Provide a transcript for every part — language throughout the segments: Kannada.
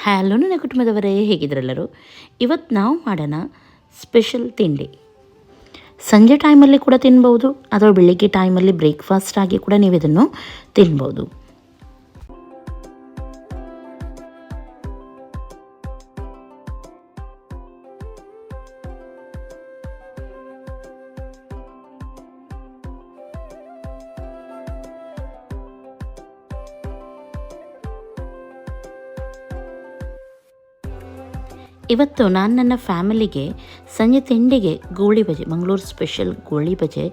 ಹಲೋ ನನ್ನ ಕುಟುಂಬದವರೇ, ಹೇಗಿದ್ರೆಲ್ಲರೂ? ಇವತ್ತು ನಾವು ಮಾಡೋಣ ಸ್ಪೆಷಲ್ ತಿಂಡಿ. ಸಂಜೆ ಟೈಮಲ್ಲಿ ಕೂಡ ತಿನ್ಬೋದು, ಅಥವಾ ಬೆಳಿಗ್ಗೆ ಟೈಮಲ್ಲಿ ಬ್ರೇಕ್ಫಾಸ್ಟ್ ಆಗಿ ಕೂಡ ನೀವು ಇದನ್ನು ತಿನ್ಬೋದು. ಇವತ್ತು ನಾನು ನನ್ನ ಫ್ಯಾಮಿಲಿಗೆ ಸಂಜೆ ತಿಂಡಿಗೆ ಗೋಳಿ ಬಜೆ, ಮಂಗಳೂರು ಸ್ಪೆಷಲ್ ಗೋಳಿ ಬಜೆ,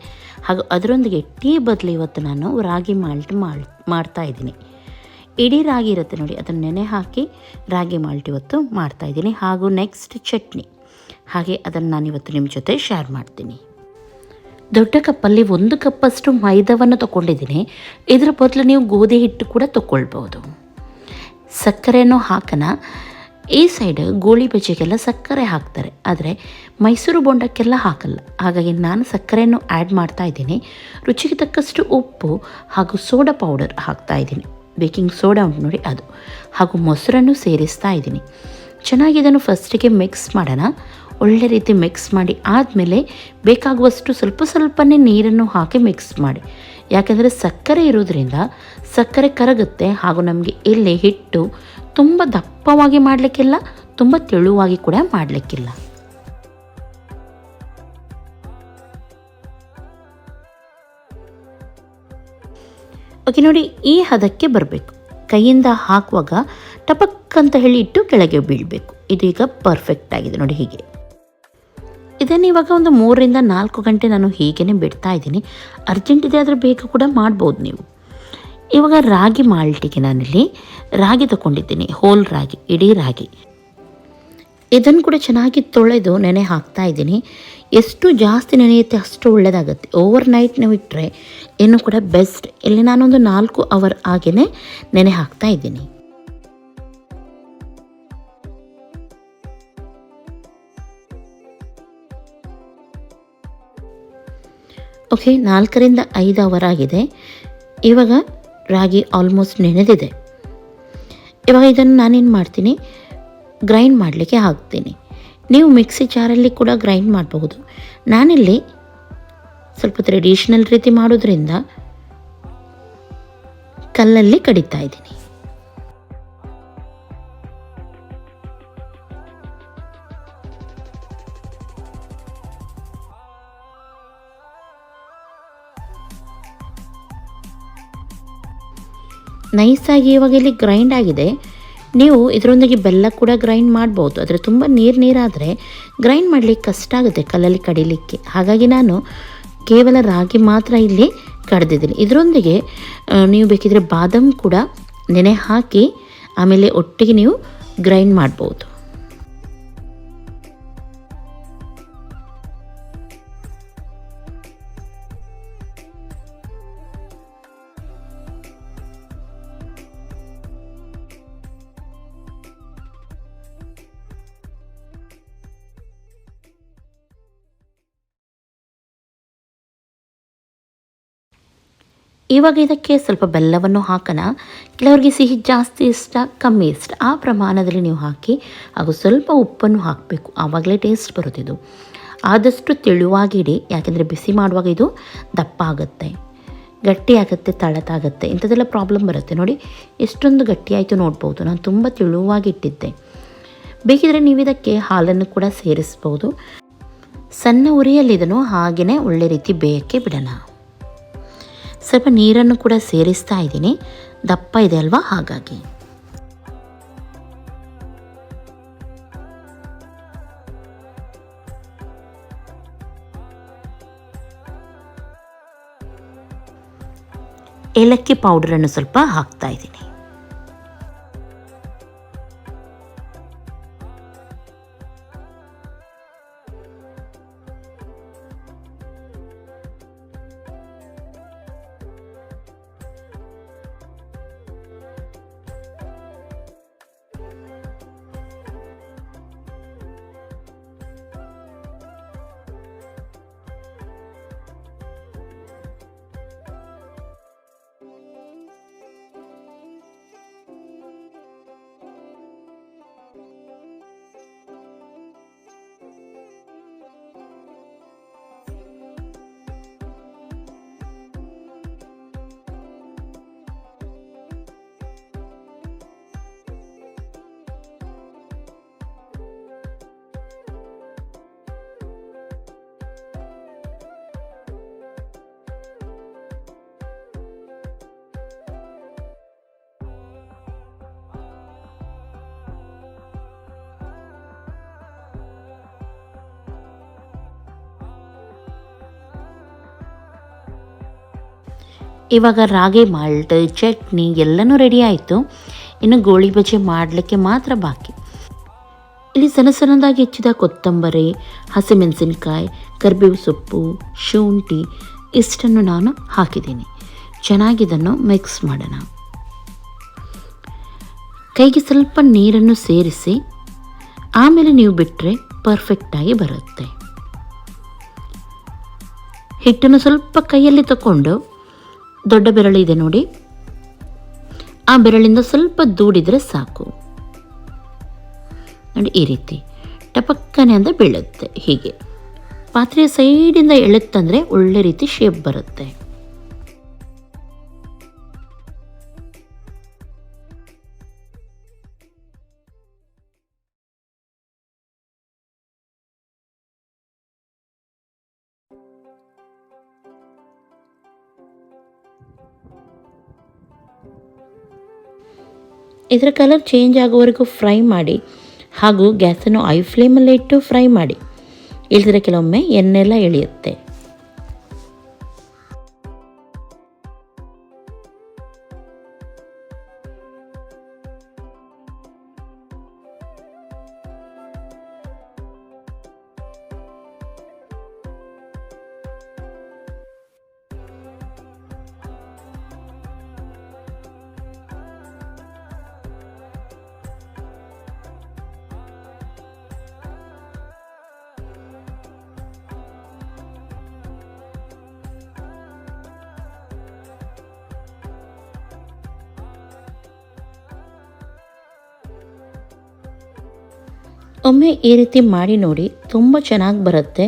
ಹಾಗೂ ಅದರೊಂದಿಗೆ ಟೀ ಬದಲು ಇವತ್ತು ನಾನು ರಾಗಿ ಮಾಲ್ಟ್ ಮಾಡ್ತಾಯಿದ್ದೀನಿ. ಇಡೀ ರಾಗಿ ಇರುತ್ತೆ ನೋಡಿ, ಅದನ್ನು ನೆನೆ ಹಾಕಿ ರಾಗಿ ಮಾಲ್ಟ್ ಇವತ್ತು ಮಾಡ್ತಾಯಿದ್ದೀನಿ. ಹಾಗೂ ನೆಕ್ಸ್ಟ್ ಚಟ್ನಿ, ಹಾಗೆ ಅದನ್ನು ನಾನಿವತ್ತು ನಿಮ್ಮ ಜೊತೆ ಶೇರ್ ಮಾಡ್ತೀನಿ. ದೊಡ್ಡ ಕಪ್ಪಲ್ಲಿ 1 ಕಪ್ಪಷ್ಟು ಮೈದಾವನ್ನು ತೊಗೊಂಡಿದ್ದೀನಿ. ಇದರ ಬದಲು ನೀವು ಗೋಧಿ ಹಿಟ್ಟು ಕೂಡ ತೊಗೊಳ್ಬೋದು. ಸಕ್ಕರೆಯನ್ನು ಹಾಕೋಣ. ಈ ಸೈಡ್ ಗೋಳಿ ಬಜ್ಜಿಗೆಲ್ಲ ಸಕ್ಕರೆ ಹಾಕ್ತಾರೆ, ಆದರೆ ಮೈಸೂರು ಬೋಂಡಕ್ಕೆಲ್ಲ ಹಾಕಲ್ಲ. ಹಾಗಾಗಿ ನಾನು ಸಕ್ಕರೆಯನ್ನು ಆ್ಯಡ್ ಮಾಡ್ತಾಯಿದ್ದೀನಿ. ರುಚಿಗೆ ತಕ್ಕಷ್ಟು ಉಪ್ಪು ಹಾಗೂ ಸೋಡಾ ಪೌಡರ್ ಹಾಕ್ತಾಯಿದ್ದೀನಿ. ಬೇಕಿಂಗ್ ಸೋಡಾ ಉಂಟು ನೋಡಿ, ಅದು, ಹಾಗೂ ಮೊಸರನ್ನು ಸೇರಿಸ್ತಾ ಇದ್ದೀನಿ. ಚೆನ್ನಾಗಿ ಇದನ್ನು ಫಸ್ಟಿಗೆ ಮಿಕ್ಸ್ ಮಾಡೋಣ. ಒಳ್ಳೆ ರೀತಿ ಮಿಕ್ಸ್ ಮಾಡಿ ಆದಮೇಲೆ ಬೇಕಾಗುವಷ್ಟು ಸ್ವಲ್ಪನೇ ನೀರನ್ನು ಹಾಕಿ ಮಿಕ್ಸ್ ಮಾಡಿ. ಯಾಕೆಂದರೆ ಸಕ್ಕರೆ ಇರೋದ್ರಿಂದ ಸಕ್ಕರೆ ಕರಗುತ್ತೆ, ಹಾಗೂ ನಮಗೆ ಇಲ್ಲಿ ಹಿಟ್ಟು ತುಂಬ ದಪ್ಪವಾಗಿ ಮಾಡಲಿಕ್ಕಿಲ್ಲ, ತುಂಬ ತೆಳುವಾಗಿ ಕೂಡ ಮಾಡಲಿಕ್ಕಿಲ್ಲ. ಓಕೆ ನೋಡಿ, ಈ ಹದಕ್ಕೆ ಬರಬೇಕು. ಕೈಯಿಂದ ಹಾಕುವಾಗ ಟಪಕ್ ಅಂತ ಹೇಳಿ ಇಟ್ಟು ಕೆಳಗೆ ಬೀಳಬೇಕು. ಇದು ಈಗ ಪರ್ಫೆಕ್ಟ್ ಆಗಿದೆ ನೋಡಿ. ಹೀಗೆ ಇದನ್ನು ಇವಾಗ ಒಂದು 3 ರಿಂದ 4 ಗಂಟೆ ನಾನು ಹೀಗೇ ಬಿಡ್ತಾ ಇದ್ದೀನಿ. ಅರ್ಜೆಂಟ್ ಇದೆ ಆದರೆ ಬೇಗ ಕೂಡ ಮಾಡ್ಬೋದು ನೀವು. ಇವಾಗ ರಾಗಿ ಮಾಲ್ಟಿಗೆ ನಾನಿಲ್ಲಿ ರಾಗಿ ತಗೊಂಡಿದ್ದೀನಿ, ಹೋಲ್ ರಾಗಿ, ಇಡೀ ರಾಗಿ. ಇದನ್ನು ಕೂಡ ಚೆನ್ನಾಗಿ ತೊಳೆದು ನೆನೆ ಹಾಕ್ತಾ ಇದ್ದೀನಿ. ಎಷ್ಟು ಜಾಸ್ತಿ ನೆನೆಯುತ್ತೆ ಅಷ್ಟು ಒಳ್ಳೆಯದಾಗುತ್ತೆ. ಓವರ್ ನೈಟ್ ನಾವು ಇಟ್ಟರೆ ಇನ್ನೂ ಕೂಡ ಬೆಸ್ಟ್. ಇಲ್ಲಿ ನಾನೊಂದು 4 ಅವರ್ ಆಗೇ ನೆನೆ ಹಾಕ್ತಾ ಇದ್ದೀನಿ. ಓಕೆ, 4 ರಿಂದ 5 ಅವರ್ ಆಗಿದೆ. ಇವಾಗ ರಾಗಿ ಆಲ್ಮೋಸ್ಟ್ ನೆನೆದಿದೆ. ಇವಾಗ ಇದನ್ನು ನಾನೇನು ಮಾಡ್ತೀನಿ, ಗ್ರೈಂಡ್ ಮಾಡಲಿಕ್ಕೆ ಹಾಕ್ತೀನಿ. ನೀವು ಮಿಕ್ಸಿ ಜಾರಲ್ಲಿ ಕೂಡ ಗ್ರೈಂಡ್ ಮಾಡಬಹುದು. ನಾನಿಲ್ಲಿ ಸ್ವಲ್ಪ ಟ್ರೆಡಿಷ್ನಲ್ ರೀತಿ ಮಾಡೋದ್ರಿಂದ ಕಲ್ಲಲ್ಲಿ ಕಡಿತಾ ಇದ್ದೀನಿ. ನೈಸಾಗಿ ಇವಾಗ ಇಲ್ಲಿ ಗ್ರೈಂಡ್ ಆಗಿದೆ. ನೀವು ಇದರೊಂದಿಗೆ ಬೆಲ್ಲ ಕೂಡ ಗ್ರೈಂಡ್ ಮಾಡ್ಬೋದು, ಆದರೆ ತುಂಬ ನೀರಾದರೆ ಗ್ರೈಂಡ್ ಮಾಡಲಿಕ್ಕೆ ಕಷ್ಟ ಆಗುತ್ತೆ ಕಲ್ಲಲ್ಲಿ ಕಡಿಲಿಕ್ಕೆ. ಹಾಗಾಗಿ ನಾನು ಕೇವಲ ರಾಗಿ ಮಾತ್ರ ಇಲ್ಲಿ ಕಡ್ದಿದ್ದೀನಿ. ಇದರೊಂದಿಗೆ ನೀವು ಬೇಕಿದ್ರೆ ಬಾದಾಮ್ ಕೂಡ ನೆನೆ ಹಾಕಿ ಆಮೇಲೆ ಒಟ್ಟಿಗೆ ನೀವು ಗ್ರೈಂಡ್ ಮಾಡ್ಬೋದು. ಇವಾಗ ಇದಕ್ಕೆ ಸ್ವಲ್ಪ ಬೆಲ್ಲವನ್ನು ಹಾಕೋಣ. ಕೆಲವರಿಗೆ ಸಿಹಿ ಜಾಸ್ತಿ ಇಷ್ಟ, ಕಮ್ಮಿ ಇಷ್ಟ, ಆ ಪ್ರಮಾಣದಲ್ಲಿ ನೀವು ಹಾಕಿ. ಹಾಗೂ ಸ್ವಲ್ಪ ಉಪ್ಪನ್ನು ಹಾಕಬೇಕು, ಆವಾಗಲೇ ಟೇಸ್ಟ್ ಬರುತ್ತಿದ್ದು. ಆದಷ್ಟು ತೆಳುವಾಗಿಡಿ, ಯಾಕೆಂದರೆ ಬಿಸಿ ಮಾಡುವಾಗ ಇದು ದಪ್ಪ ಆಗುತ್ತೆ, ಗಟ್ಟಿ ಆಗುತ್ತೆ, ತಳತಾಗುತ್ತೆ, ಇಂಥದ್ದೆಲ್ಲ ಪ್ರಾಬ್ಲಮ್ ಬರುತ್ತೆ. ನೋಡಿ ಎಷ್ಟೊಂದು ಗಟ್ಟಿಯಾಯಿತು ನೋಡ್ಬೋದು. ನಾನು ತುಂಬ ತೆಳುವಾಗಿ ಇಟ್ಟಿದ್ದೆ. ಬೇಕಿದ್ರೆ ನೀವು ಇದಕ್ಕೆ ಹಾಲನ್ನು ಕೂಡ ಸೇರಿಸ್ಬೋದು. ಸಣ್ಣ ಉರಿಯಲ್ಲಿ ಇದನ್ನು ಹಾಗೆಯೇ ಒಳ್ಳೆ ರೀತಿ ಬೇಯಕ್ಕೆ ಬಿಡೋಣ. ಸ್ವಲ್ಪ ನೀರನ್ನು ಕೂಡ ಸೇರಿಸ್ತಾ ಇದ್ದೀನಿ, ದಪ್ಪ ಇದೆ ಅಲ್ವಾ, ಹಾಗಾಗಿ. ಏಲಕ್ಕಿ ಪೌಡರನ್ನು ಸ್ವಲ್ಪ ಹಾಕ್ತಾ ಇದ್ದೀನಿ. ಇವಾಗ ರಾಗಿ ಮಾಲ್ಟ್, ಚಟ್ನಿ ಎಲ್ಲನೂ ರೆಡಿ ಆಯಿತು. ಇನ್ನು ಗೋಳಿ ಬಜೆ ಮಾಡಲಿಕ್ಕೆ ಮಾತ್ರ ಬಾಕಿ. ಇಲ್ಲಿ ಸಣ್ಣ ಸಣ್ಣದಾಗಿ ಹೆಚ್ಚಿದ ಕೊತ್ತಂಬರಿ, ಹಸಿಮೆಣಸಿನ್ಕಾಯಿ, ಕರಿಬೇವು ಸೊಪ್ಪು, ಶುಂಠಿ ಇಷ್ಟನ್ನು ನಾನು ಹಾಕಿದ್ದೀನಿ. ಚೆನ್ನಾಗಿದನ್ನು ಮಿಕ್ಸ್ ಮಾಡೋಣ. ಕೈಗೆ ಸ್ವಲ್ಪ ನೀರನ್ನು ಸೇರಿಸಿ ಆಮೇಲೆ ನೀವು ಬಿಟ್ಟರೆ ಪರ್ಫೆಕ್ಟಾಗಿ ಬರುತ್ತೆ. ಹಿಟ್ಟನ್ನು ಸ್ವಲ್ಪ ಕೈಯಲ್ಲಿ ತಗೊಂಡು ದೊಡ್ಡ ಬೆರಳಿದೆ ನೋಡಿ, ಆ ಬೆರಳಿಂದ ಸ್ವಲ್ಪ ದೂಡಿದರೆ ಸಾಕು ನೋಡಿ. ಈ ರೀತಿ ಟಪಕ್ಕನೆ ಅಂತ ಬೀಳುತ್ತೆ. ಹೀಗೆ ಪಾತ್ರೆಯ ಸೈಡಿಂದ ಎಳೆತ್ತಂದರೆ ಒಳ್ಳೆ ರೀತಿ ಶೇಪ್ ಬರುತ್ತೆ. ಇದರ ಕಲರ್ ಚೇಂಜ್ ಆಗೋವರೆಗೂ ಫ್ರೈ ಮಾಡಿ, ಹಾಗೂ ಗ್ಯಾಸನ್ನು ಐ ಫ್ಲೇಮಲ್ಲಿ ಇಟ್ಟು ಫ್ರೈ ಮಾಡಿ. ಇಲ್ಲದ್ರೆ ಕೆಲವೊಮ್ಮೆ ಎಣ್ಣೆಲ್ಲ ಎಳೆಯುತ್ತೆ. ಒಮ್ಮೆ ಈ ರೀತಿ ಮಾಡಿ ನೋಡಿ, ತುಂಬ ಚೆನ್ನಾಗಿ ಬರುತ್ತೆ.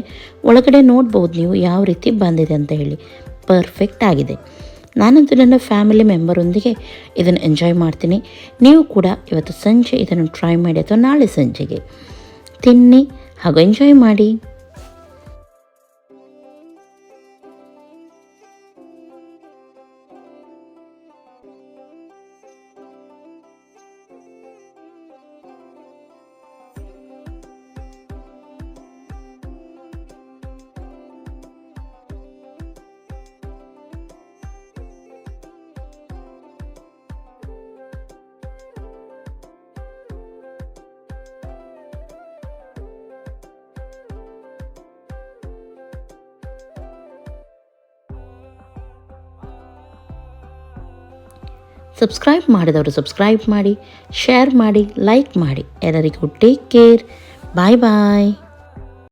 ಒಳಗಡೆ ನೋಡ್ಬೋದು ನೀವು ಯಾವ ರೀತಿ ಬಂದಿದೆ ಅಂತ ಹೇಳಿ. ಪರ್ಫೆಕ್ಟ್ ಆಗಿದೆ. ನಾನಂತೂ ನನ್ನ ಫ್ಯಾಮಿಲಿ ಮೆಂಬರೊಂದಿಗೆ ಇದನ್ನು ಎಂಜಾಯ್ ಮಾಡ್ತೀನಿ. ನೀವು ಕೂಡ ಇವತ್ತು ಸಂಜೆ ಇದನ್ನು ಟ್ರೈ ಮಾಡಿ ಅಥವಾ ನಾಳೆ ಸಂಜೆಗೆ ತಿನ್ನಿ ಹಾಗೂ ಎಂಜಾಯ್ ಮಾಡಿ. ಸಬ್ಸ್ಕ್ರೈಬ್ ಮಾಡಿದವರು ಸಬ್ಸ್ಕ್ರೈಬ್ ಮಾಡಿ, ಶೇರ್ ಮಾಡಿ, ಲೈಕ್ ಮಾಡಿ. ಎಲ್ಲರಿಗೂ ಟೇಕ್ ಕೇರ್. ಬಾಯ್ ಬಾಯ್.